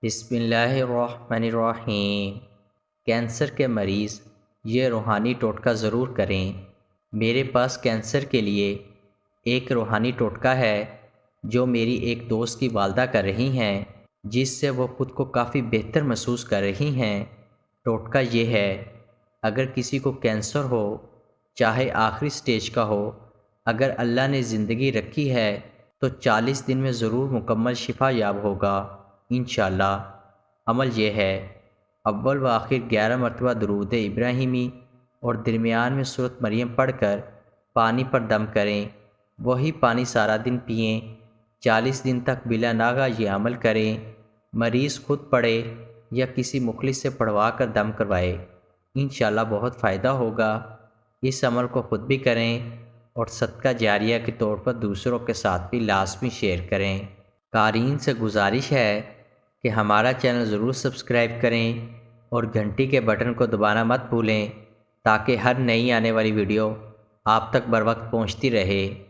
بسم اللہ الرحمن الرحیم۔ کینسر کے مریض یہ روحانی ٹوٹکا ضرور کریں۔ میرے پاس کینسر کے لیے ایک روحانی ٹوٹکا ہے جو میری ایک دوست کی والدہ کر رہی ہیں، جس سے وہ خود کو کافی بہتر محسوس کر رہی ہیں۔ ٹوٹکا یہ ہے، اگر کسی کو کینسر ہو، چاہے آخری سٹیج کا ہو، اگر اللہ نے زندگی رکھی ہے تو 40 دن میں ضرور مکمل شفا یاب ہوگا انشاءاللہ۔ عمل یہ ہے، اول و آخر 11 مرتبہ درود ابراہیمی اور درمیان میں سورۃ مریم پڑھ کر پانی پر دم کریں، وہی پانی سارا دن پئیں، 40 دن تک بلا ناغہ یہ عمل کریں۔ مریض خود پڑھے یا کسی مخلص سے پڑھوا کر دم کروائے، انشاءاللہ بہت فائدہ ہوگا۔ اس عمل کو خود بھی کریں اور صدقہ جاریہ کے طور پر دوسروں کے ساتھ بھی لازمی شیئر کریں۔ قارئین سے گزارش ہے کہ ہمارا چینل ضرور سبسکرائب کریں اور گھنٹی کے بٹن کو دبانا مت بھولیں تاکہ ہر نئی آنے والی ویڈیو آپ تک بر وقت پہنچتی رہے۔